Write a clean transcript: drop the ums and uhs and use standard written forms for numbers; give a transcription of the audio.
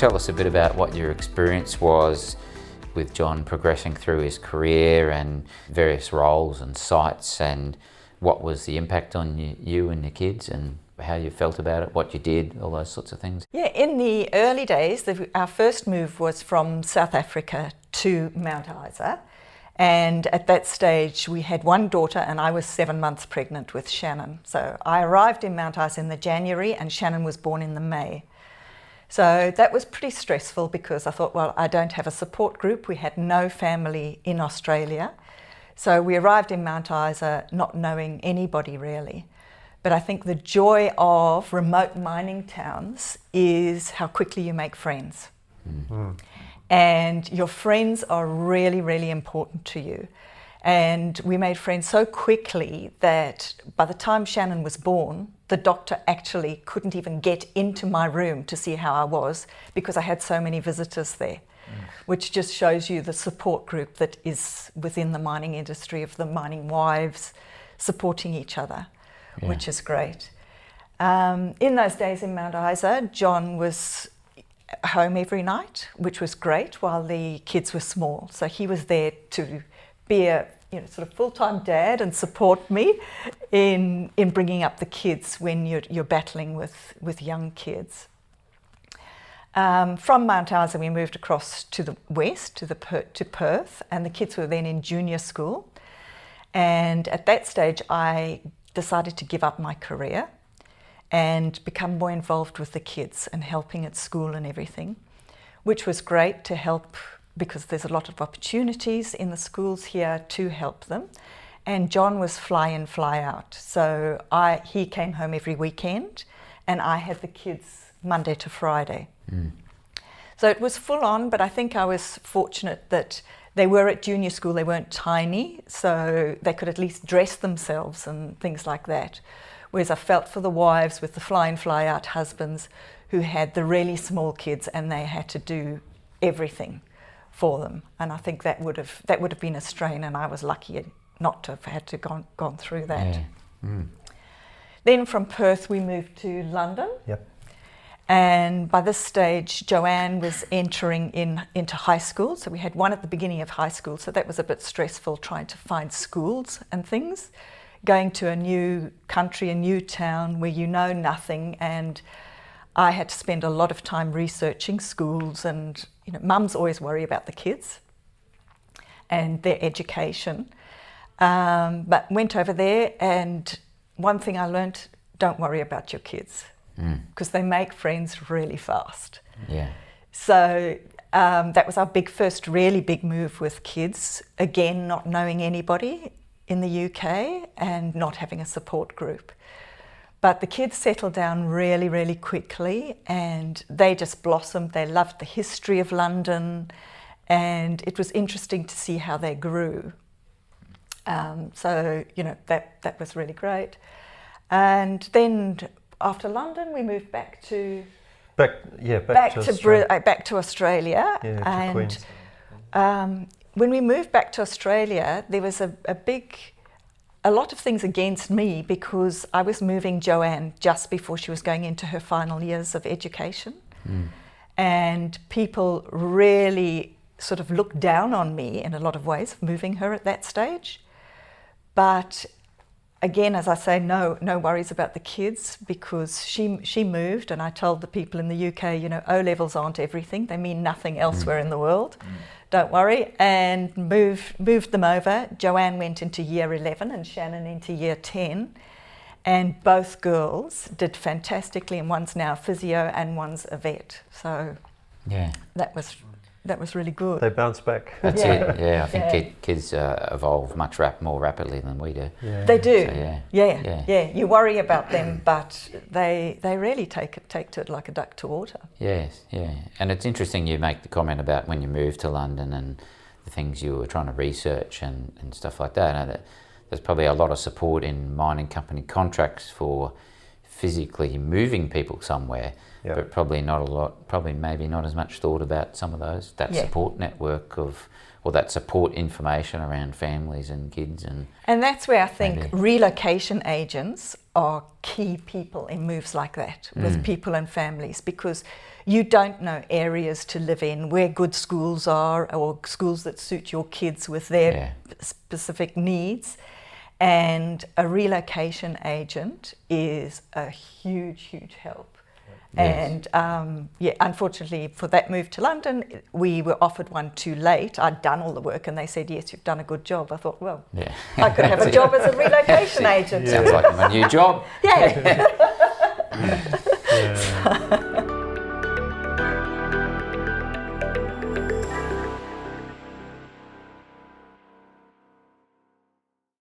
tell us a bit about what your experience was with John progressing through his career and various roles and sites, and what was the impact on you and your kids, and how you felt about it, what you did, all those sorts of things? Yeah, in the early days, our first move was from South Africa to Mount Isa. And at that stage, we had one daughter, and I was 7 months pregnant with Shannon. So I arrived in Mount Isa in the January, and Shannon was born in the May. So that was pretty stressful because I thought, well, I don't have a support group. We had no family in Australia. So we arrived in Mount Isa not knowing anybody really. But I think the joy of remote mining towns is how quickly you make friends. Mm. And your friends are really, really important to you. And we made friends so quickly that by the time Shannon was born, the doctor actually couldn't even get into my room to see how I was because I had so many visitors there, which just shows you the support group that is within the mining industry of the mining wives supporting each other, which is great. In those days in Mount Isa, John was home every night, which was great while the kids were small. So he was there to be a sort of full-time dad and support me in bringing up the kids when you're battling with young kids. From Mount Isa, we moved across to the west, to Perth, and the kids were then in junior school. And at that stage, I decided to give up my career and become more involved with the kids and helping at school and everything, which was great to help because there's a lot of opportunities in the schools here to help them. And John was fly in, fly out. So he came home every weekend and I had the kids Monday to Friday. Mm. So it was full on, but I think I was fortunate that they were at junior school, they weren't tiny, so they could at least dress themselves and things like that. Whereas I felt for the wives with the fly in, fly out husbands who had the really small kids and they had to do everything for them. And I think that would have been a strain, and I was lucky not to have had to gone through that. Yeah. Mm. Then from Perth we moved to London. Yep. And by this stage Joanne was entering into high school, so we had one at the beginning of high school, so that was a bit stressful trying to find schools and things. Going to a new country, a new town where you know nothing, and I had to spend a lot of time researching schools, and mums always worry about the kids and their education. But went over there, and one thing I learnt, don't worry about your kids because they make friends really fast. Yeah. So that was our first really big move with kids, again not knowing anybody in the UK and not having a support group. But the kids settled down really, really quickly and they just blossomed. They loved the history of London and it was interesting to see how they grew. So, that was really great. And then after London, we moved back to Australia. Yeah, and to Queensland. When we moved back to Australia, there was a lot of things against me because I was moving Joanne just before she was going into her final years of education. Mm. And people really sort of looked down on me in a lot of ways, moving her at that stage. But again, as I say, no worries about the kids because she moved, and I told the people in the UK, O-levels aren't everything. They mean nothing elsewhere in the world. Mm. Don't worry, and moved them over. Joanne went into year 11 and Shannon into year 10, and both girls did fantastically, and one's now a physio and one's a vet. So that was really good. They bounce back. That's it. Yeah, I think kids evolve much more rapidly than we do. Yeah. They do. So, yeah. You worry about them, but they really take to it like a duck to water. Yes, yeah. And it's interesting you make the comment about when you moved to London and the things you were trying to research and stuff like that. There's probably a lot of support in mining company contracts for physically moving people somewhere, Yeah. but probably not a lot, probably maybe not as much thought about some of those, that Yeah. support network or that support information around families and kids. And that's where I think Maybe. relocation agents are key people in moves like that with people and families, because you don't know areas to live in, where good schools are, or schools that suit your kids with their specific needs. And a relocation agent is a huge, huge help. Yes. And unfortunately for that move to London, we were offered one too late. I'd done all the work and they said, yes, you've done a good job. I thought, well, Yeah. I could have a job as a relocation agent. Sounds like my new job. Yeah. Yeah.